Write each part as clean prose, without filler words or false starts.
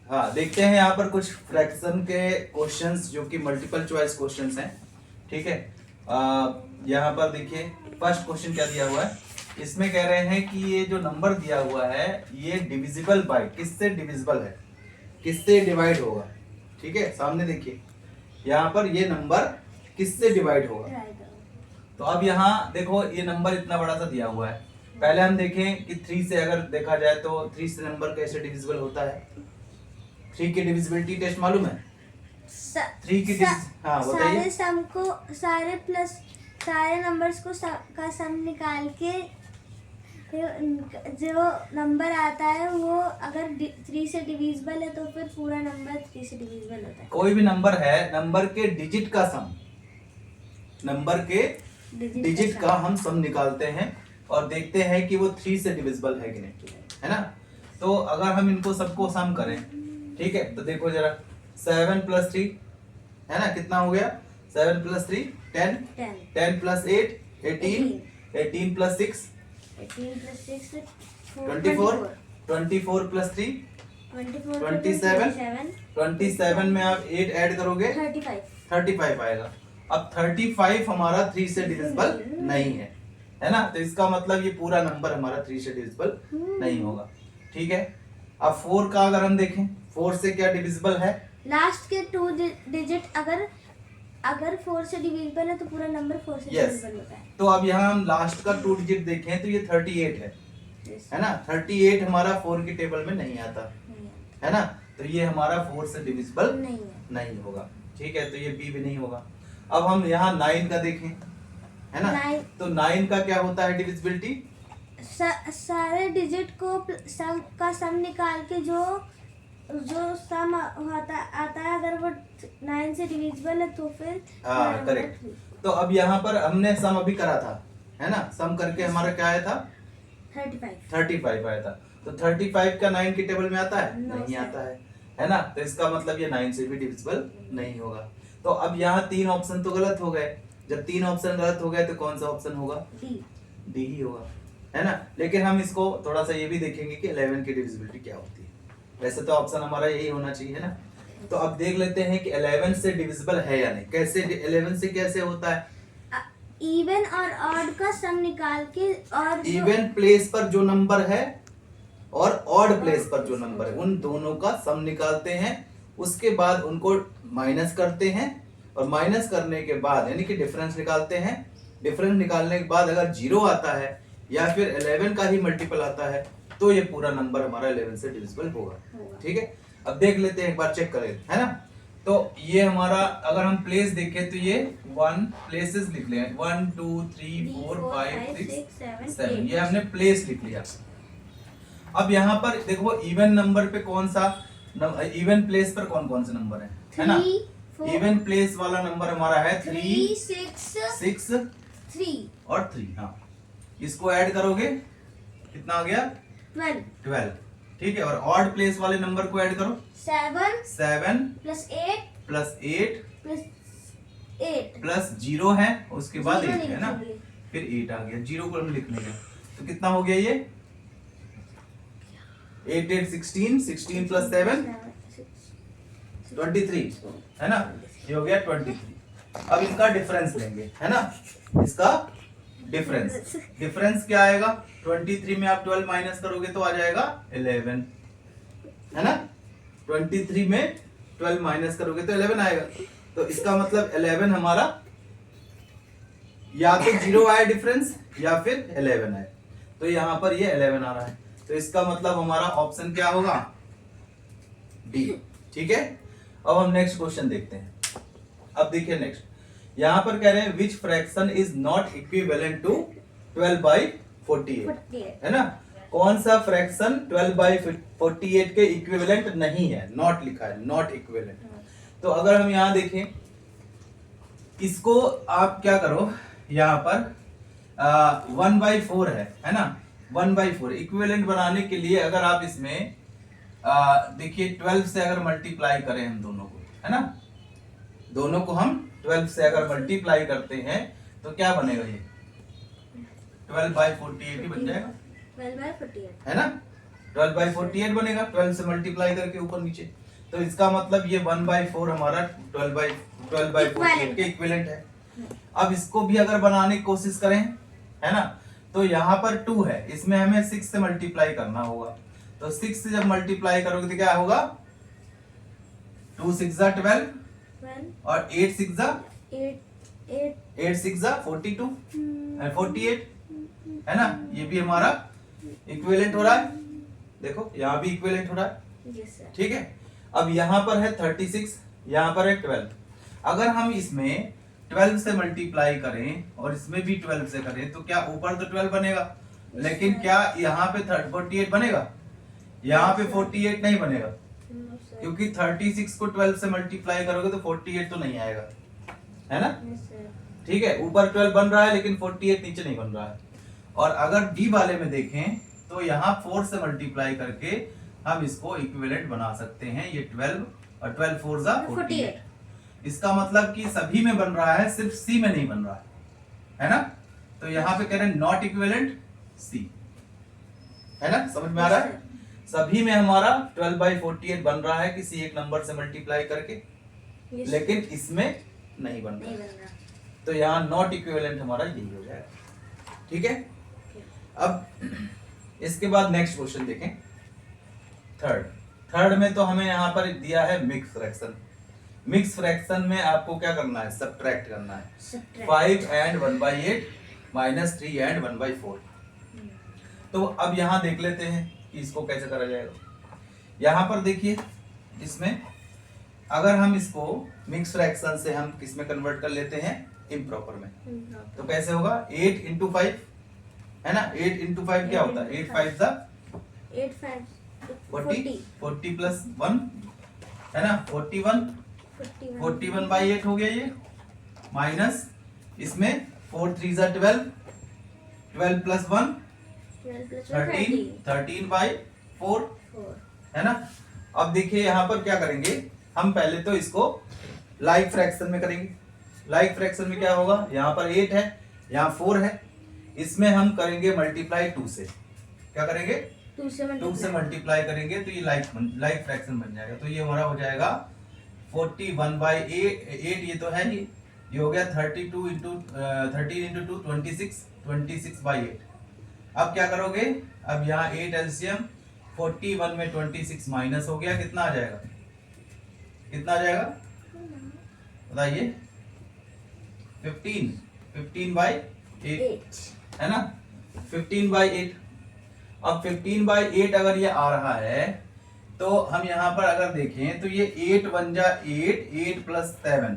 हाँ, देखते हैं यहाँ पर कुछ फ्रैक्शन के क्वेश्चंस जो कि मल्टीपल चॉइस क्वेश्चंस हैं। ठीक है, यहाँ पर देखिए फर्स्ट क्वेश्चन क्या दिया हुआ है। इसमें कह रहे हैं कि ये जो नंबर दिया हुआ है ये डिविजिबल बाय, किससे डिविजिबल है, किससे डिवाइड होगा। ठीक है, सामने देखिए यहाँ पर ये नंबर किससे डिवाइड होगा। तो अब यहाँ देखो ये नंबर इतना बड़ा सा दिया हुआ है। पहले हम देखें कि 3 से अगर देखा जाए तो 3 से नंबर कैसे डिविजिबल होता है। 3 की डिविजिबिलिटी टेस्ट मालूम है? 3 की हाँ बताइए। सारे सम को, सारे नंबर्स को का सम निकाल के जो नंबर आता है वो अगर 3 से डिविजिबल है तो फिर पूरा नंबर 3 से डिविजिबल होता है। कोई भी नंबर है, नंबर के डिजिट का सम, नंबर के डिजिट का हम सम निकालते हैं और देखते हैं कि वो 3 से डिविजिबल है कि नहीं, है ना। तो अगर हम इनको सबको सम करें, ठीक है, तो देखो जरा 7 + 3 है ना, कितना हो गया? 7 + 3 10, 10 + 8 18, 18 + 6 24, 24 + 3 27, 27 में आप 8 ऐड करोगे 35 आएगा। अब 35 हमारा 3 से डिविजिबल नहीं है ना, तो इसका मतलब ये पूरा नंबर हमारा 3 से डिविजिबल नहीं होगा। ठीक है, अब 4 का अगर हम देखें, 4 से क्या डिविजिबल है? लास्ट के 2 डिजिट अगर 4 से डिविजिबल है तो पूरा नंबर 4 से डिविजिबल होता है। तो अब यहाँ हम लास्ट का 2 डिजिट देखें तो ये 38 है ना। 38 हमारा 4 की टेबल में नहीं आता है ना, तो ये हमारा 4 से डिविजिबल नहीं होगा। ठीक है, तो ये बी भी नहीं होगा। अब हम यहाँ 9 का देखें, है ना, तो 9 का क्या होता है डिविजिबिलिटी? सारे डिजिट को सम निकाल के जो सम आता है अगर वो 9 से डिविजिबल है तो फिर हाँ करेक्ट। तो अब यहाँ पर हमने सम अभी करा था, है ना, सम करके हमारा क्या आया था? 35 आया था। तो 35 का 9 की टेबल में आता है? नहीं आता है ना, तो इसका मतलब ये 9 से भी डिविजिबल नहीं होगा। तो अब यहाँ 3 ऑप्शन तो गलत हो गए। जब 3 ऑप्शन गलत हो गए तो कौन सा ऑप्शन होगा? डी ही होगा, है ना। लेकिन हम इसको थोड़ा सा ये भी देखेंगे कि 11 की डिविजिबिलिटी क्या होती है। वैसे तो ऑप्शन हमारा यही होना चाहिए, है ना। तो अब देख लेते हैं कि 11 से डिविजिबल है या नहीं। कैसे 11 से कैसे होता है? इवन और ऑड का सम निकाल के, और इवन प्लेस पर जो नंबर है और ऑड प्लेस पर जो नंबर है उन दोनों का सम निकालते हैं, उसके बाद उनको माइनस करते हैं और माइनस करने के बाद यानी कि डिफरेंस निकालते हैं। डिफरेंस निकालने के बाद अगर 0 आता है या फिर 11 का ही मल्टीपल आता है तो ये पूरा नंबर हमारा 11 से डिविजिबल होगा। ठीक है, अब देख लेते हैं, एक बार चेक करें, है ना। तो ये हमारा अगर हम प्लेस देखें तो ये 1 प्लेसेस लिख लिया, 1 2 3 4 5 6 7, ये हमने प्लेस लिख लिया। अब यहाँ पर देखो इवन नंबर पे कौन सा, इवन प्लेस पर कौन कौन से नंबर है ना। इवन प्लेस वाला नंबर हमारा है 3 6 3 और 3। हाँ, इसको ऐड करोगे कितना आ गया? 12। ठीक है, और ऑड प्लेस वाले नंबर को ऐड करो 7 प्लस 8 प्लस 0 है, उसके बाद 8 है ना, फिर 8 आ गया। 0 को हम लिख लेंगे तो कितना हो गया? ये 8 8 16, 16 प्लस 7 23, है ना, ये हो गया 23। अब इनका डिफरेंस लेंगे, है ना, इसका डिफरेंस क्या आएगा? 23 में आप 12 माइनस करोगे तो आ जाएगा 11, है ना। 23 में 12 माइनस करोगे तो 11 आएगा। तो इसका मतलब 11 हमारा या तो 0 आए डिफरेंस या फिर 11 आए, तो यहाँ पर ये 11 आ रहा है। तो इसका मतलब हमारा ऑप्शन क्या होगा? डी। ठीक है, अब हम नेक्स्ट क्वेश्चन देखते हैं। अब देखिए नेक्स्ट, यहाँ पर कह रहे हैं which fraction is not equivalent to 12/48, है ना। कौन सा फ्रैक्शन 12/48 के इक्विवेलेंट नहीं है? नॉट लिखा है, नॉट इक्विवेलेंट। तो अगर हम यहाँ देखें, इसको आप क्या करो, यहाँ पर 1/4 है ना, 1/4 इक्विवेलेंट बनाने के लिए अगर आप इसमें देखिए 12 से अगर मल्टीप्लाई करें हम दोनों को, है ना, दोनों को हम 12 से अगर मल्टीप्लाई करते हैं तो क्या बनेगा? ये 12/48 ही बन जाएगा, 12/48 है ना। 12/48 बनेगा 12 से मल्टीप्लाई करके ऊपर नीचे। तो इसका मतलब ये 1/4 हमारा 12/48 के इक्विवेलेंट है। अब इसको भी अगर बनाने की कोशिश करें, है ना, तो यहाँ पर 2 है, इसमें हमें 6 से मल्टीप्लाई करना होगा। तो 6 से जब मल्टीप्लाई करोगे तो क्या होगा, 2 6 12 और 8 6 42 and 48, है ना, ये भी हमारा इक्विवेलेंट हो रहा है। देखो यहाँ भी इक्विवेलेंट हो रहा है, ठीक है। अब यहाँ पर है 36, यहाँ पर है 12। अगर हम इसमें 12 से मल्टीप्लाई करें और इसमें भी 12 से करें तो क्या ऊपर तो 12 बनेगा, लेकिन क्या यहाँ पे 48 बनेगा, यहाँ पे 48 नहीं बनेगा, क्योंकि 36 को 12 से मल्टीप्लाई करोगे तो 48 तो नहीं आएगा, है ना, ठीक है। ऊपर 12 बन रहा है लेकिन 48 नीचे नहीं बन रहा है। और अगर डी वाले में देखें तो यहाँ 4 से मल्टीप्लाई करके हम इसको इक्विवेलेंट बना सकते हैं। ये 12 और 12 4 जा 48। इसका मतलब कि सभी में बन रहा है, सिर्फ सी में नहीं बन रहा है ना। तो यहाँ पे कह रहे हैं नॉट इक्विवेलेंट सी, है ना, समझ में आ रहा है। सभी में हमारा 12/48 बन रहा है किसी एक नंबर से मल्टीप्लाई करके, लेकिन इसमें नहीं बन रहा। तो यहाँ नॉट इक्विवेलेंट हमारा यही हो जाएगा, ठीक है। अब इसके बाद नेक्स्ट क्वेश्चन देखें, थर्ड में तो हमें यहाँ पर दिया है मिक्स फ्रैक्शन। मिक्स फ्रैक्शन में आपको क्या करना है, सब्ट्रैक्ट करना है। 5 and 1/8 माइनस 3 and 1/4। तो अब यहाँ देख लेते हैं कि इसको कैसे करा जाएगा। यहाँ पर देखिए, इसमें अगर हम इसको मिक्स फ्रैक्शन से हम किस में कन्वर्ट कर लेते हैं, इम्प्रॉपर में, तो कैसे होगा, 8 into 5, है ना। 8 into 5 क्या होता है, 8 5 40 प्लस 1, है ना, 41/8 हो गया ये, माइनस इसमें 4 3 12, 12 प्लस 1 13/4, है ना। अब देखिए यहाँ पर क्या करेंगे, हम पहले तो इसको लाइक फ्रैक्शन में करेंगे। लाइक फ्रैक्शन में क्या होगा, यहाँ पर 8 है, यहाँ 4 है, इसमें हम करेंगे मल्टीप्लाई 2 से। क्या करेंगे, 2 से मल्टीप्लाई करेंगे तो ये लाइक फ्रैक्शन बन जाएगा। तो ये हमारा हो जाएगा 41/8, ये तो है ही, ये हो गया 13 into 2 26/8। अब क्या करोगे, अब यहाँ 8 एलसीएम, 41 में 26 माइनस हो गया, कितना आ जाएगा, कितना आ जाएगा बताइए, 15/8, है ना, 15/8। अब 15/8 अगर ये आ रहा है तो हम यहाँ पर अगर देखें तो ये 8 1 जा 8 प्लस 7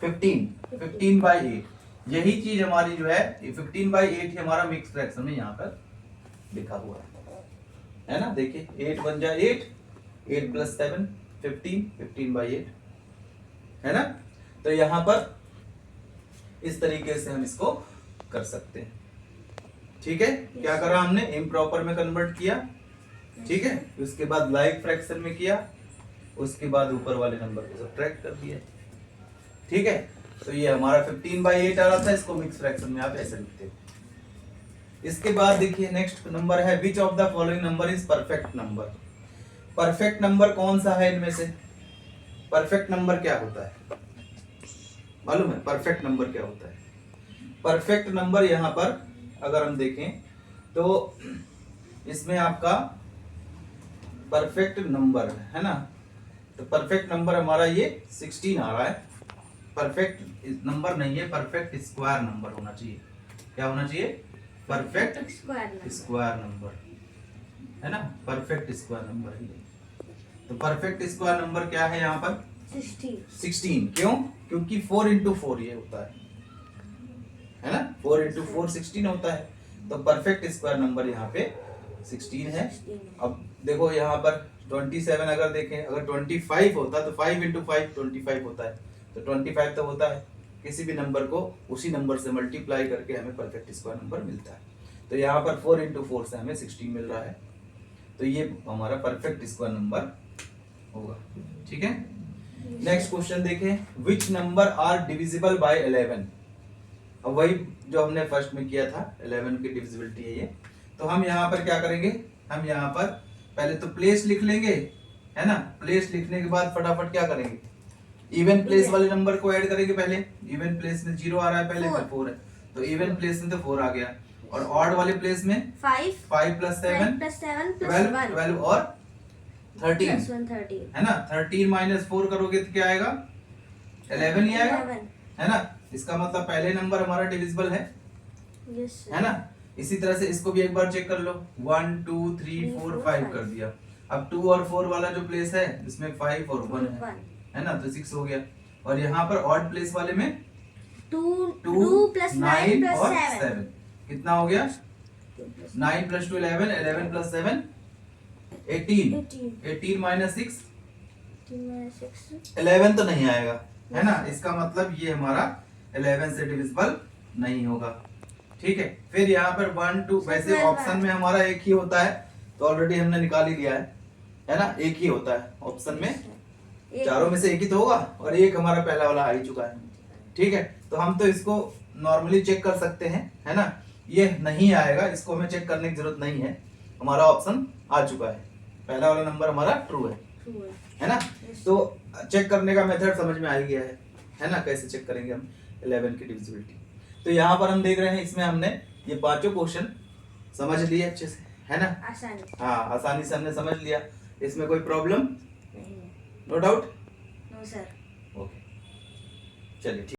15/8। यही चीज हमारी जो है 15/8 ही हमारा मिक्स फ्रैक्शन में यहाँ पर लिखा हुआ है ना। देखिए 8 1 जा 8 प्लस 7 15/8, है ना। तो यहाँ पर इस तरीके से हम इसको कर सकते हैं, ठीक है। क्या करा हमने, इम्प्रॉपर में कन्वर्ट किया, ठीक है। उसके बाद लाइक फ्रैक्शन में किया, उसके बाद ऊपर वाले नंबर को सब्ट्रैक्ट कर दिया, ठीक है। तो ये हमारा 15/8 आ रहा था, इसको मिक्स फ्रैक्शन में आप ऐसे लिखते हो। इसके बाद देखिए नेक्स्ट नंबर है, which of the following number is perfect number. Perfect number कौन सा है इनमें से, परफेक्ट नंबर क्या होता है मालूम है, परफेक्ट नंबर क्या होता है। परफेक्ट नंबर यहाँ पर अगर हम देखें तो इसमें आपका परफेक्ट नंबर है ना, तो परफेक्ट नंबर हमारा ये 16 आ रहा है। परफेक्ट नंबर नहीं है, परफेक्ट स्क्वायर नंबर होना चाहिए। क्या होना चाहिए, परफेक्ट स्क्वायर नंबर, है ना, परफेक्ट स्क्वायर नंबर है। तो परफेक्ट स्क्वायर नंबर क्या है यहाँ पर, 16। क्यों, क्योंकि 4 into 4 ये होता है ना, 4 into 4 16 होता है। तो परफेक्ट स्क्वायर नंबर यहाँ पे 16 है। अब देखो यहाँ पर 27 अगर देखें, अगर 25 होता तो 5 into 5 25 होता है, तो 25 तो होता है। किसी भी नंबर को उसी नंबर से मल्टीप्लाई करके हमें परफेक्ट स्क्वायर नंबर मिलता है। तो यहाँ पर 4 into 4 से हमें 16 मिल रहा है, तो ये हमारा परफेक्ट स्क्वायर नंबर होगा, ठीक है। नेक्स्ट क्वेश्चन देखें, which number are divisible by 11। अब वही जो हमने फर्स्ट में किया था, 11 की डिविजिबिलिटी है ये। तो हम यहाँ पर क्या करेंगे, हम यहाँ पर पहले तो प्लेस लिख लेंगे, है ना। प्लेस लिखने के बाद फटाफट क्या करेंगे, इवन प्लेस वाले नंबर को ऐड करेंगे। पहले इवन प्लेस में 0 आ रहा है, पहले फिर 4 है, तो इवन प्लेस में तो 4 आ गया। और ऑड वाले प्लेस में 5 प्लस 7 12 और 13 है ना। 13 माइनस 4 करोगे तो क्या आएगा, 11 ही आएगा, है ना। इसका मतलब पहले नंबर हमारा डिविजिबल है, है ना। इसी तरह से इसको भी एक बार चेक कर लो, 1 2 3 4 5 कर दिया। अब 2 और 4 वाला जो प्लेस है इसमें 5 और 1 है ना, तो 6 हो गया। और यहाँ पर ऑड प्लेस वाले में 2 प्लस 9 और 7 कितना हो गया, 9 प्लस 2 11, 11 प्लस 7 18, 18 माइनस 6 11 तो नहीं आएगा, है ना। इसका मतलब ये हमारा 11 से डिविजिबल नहीं होगा, ठीक है। फिर यहाँ पर 1 2, वैसे ऑप्शन में हमारा एक ही होता है, तो ऑलरेडी हमने निकाल ही लिया है ना। एक ही होता है ऑप्शन में, चारों में से एक ही तो होगा, और एक हमारा पहला वाला आ ही चुका है, ठीक है। तो हम तो इसको नॉर्मली चेक कर सकते हैं, है ना। ये नहीं आएगा, इसको हमें चेक करने की जरूरत नहीं है, हमारा ऑप्शन आ चुका है, पहला वाला नंबर हमारा ट्रू है ना। तो चेक करने का मेथड समझ में आ ही गया है ना, कैसे चेक करेंगे हम 11 की डिविजिबिलिटी। तो यहाँ पर हम देख रहे हैं, इसमें हमने ये पांचों क्वेश्चन समझ लिए अच्छे से, है ना। हाँ, आसानी से हमने समझ लिया, इसमें कोई problem, no doubt, no sir. Okay, चलिए ठीक।